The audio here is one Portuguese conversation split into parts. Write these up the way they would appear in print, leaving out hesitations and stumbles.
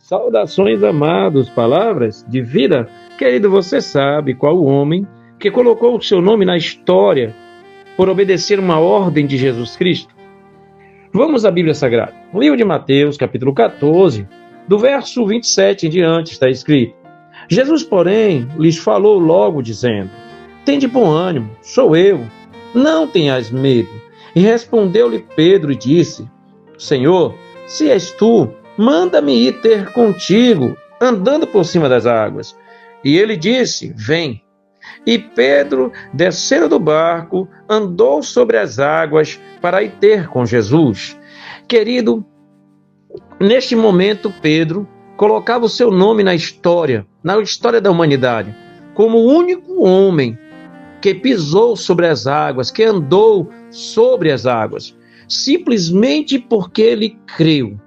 Saudações, amados, palavras de vida. Querido, você sabe qual o homem que colocou o seu nome na história por obedecer uma ordem de Jesus Cristo? Vamos à Bíblia Sagrada. No livro de Mateus, capítulo 14, do verso 27 em diante, está escrito: Jesus, porém, lhes falou logo, dizendo: Tende bom ânimo, sou eu, não tenhas medo. E respondeu-lhe Pedro e disse: Senhor, se és tu, manda-me ir ter contigo, andando por cima das águas. E ele disse: Vem. E Pedro, descendo do barco, andou sobre as águas para ir ter com Jesus. Querido, neste momento, Pedro colocava o seu nome na história da humanidade, como o único homem que pisou sobre as águas, que andou sobre as águas, simplesmente porque ele creu.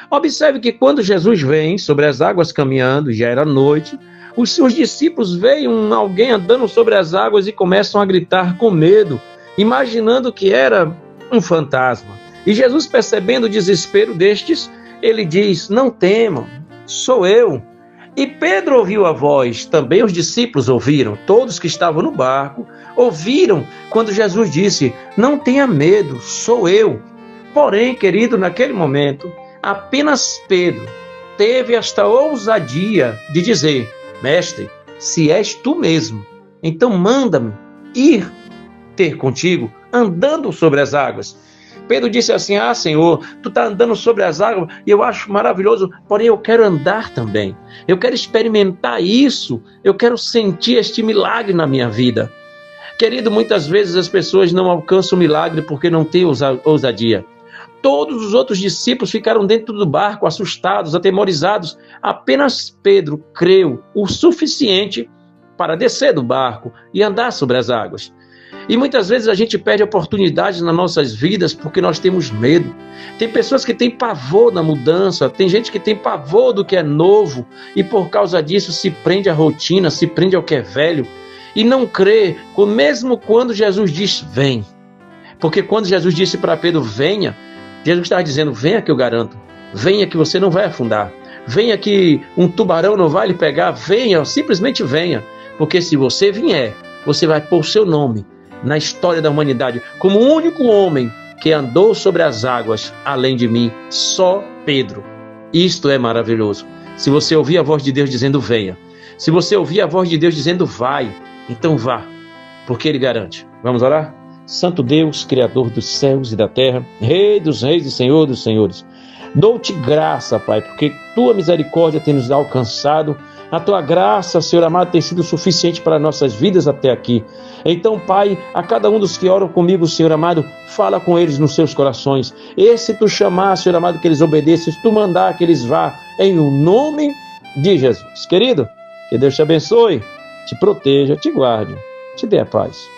Observe que quando Jesus vem sobre as águas caminhando, já era noite, os seus discípulos veem alguém andando sobre as águas e começam a gritar com medo, imaginando que era um fantasma. E Jesus, percebendo o desespero destes, ele diz: Não temam, sou eu. E Pedro ouviu a voz, também os discípulos ouviram, todos que estavam no barco ouviram quando Jesus disse: Não tenha medo, sou eu. Porém, querido, naquele momento, apenas Pedro teve esta ousadia de dizer: Mestre, se és tu mesmo, então manda-me ir ter contigo, andando sobre as águas. Pedro disse assim: Senhor, tu está andando sobre as águas e eu acho maravilhoso, porém eu quero andar também. Eu quero experimentar isso, eu quero sentir este milagre na minha vida. Querido, muitas vezes as pessoas não alcançam o milagre porque não têm ousadia. Todos os outros discípulos ficaram dentro do barco, assustados, atemorizados. Apenas Pedro creu o suficiente para descer do barco e andar sobre as águas. E muitas vezes a gente perde oportunidades nas nossas vidas porque nós temos medo. Tem pessoas que têm pavor da mudança, tem gente que tem pavor do que é novo e por causa disso se prende à rotina, se prende ao que é velho e não crê, mesmo quando Jesus diz: Vem. Porque quando Jesus disse para Pedro: Venha, Jesus estava dizendo: Venha que eu garanto, venha que você não vai afundar, venha que um tubarão não vai lhe pegar, venha, simplesmente venha, porque se você vier, você vai pôr o seu nome na história da humanidade, como o único homem que andou sobre as águas além de mim, só Pedro. Isto é maravilhoso. Se você ouvir a voz de Deus dizendo: venha, se você ouvir a voz de Deus dizendo: vai, então vá, porque Ele garante. Vamos orar? Santo Deus, Criador dos céus e da terra, Rei dos reis e Senhor dos senhores, dou-te graça, Pai, porque Tua misericórdia tem nos alcançado. A Tua graça, Senhor amado, tem sido suficiente para nossas vidas até aqui. Então, Pai, a cada um dos que oram comigo, Senhor amado, fala com eles nos seus corações. E se Tu chamar, Senhor amado, que eles obedeçam, se Tu mandar que eles vá, em o nome de Jesus. Querido, que Deus te abençoe, te proteja, te guarde, te dê a paz.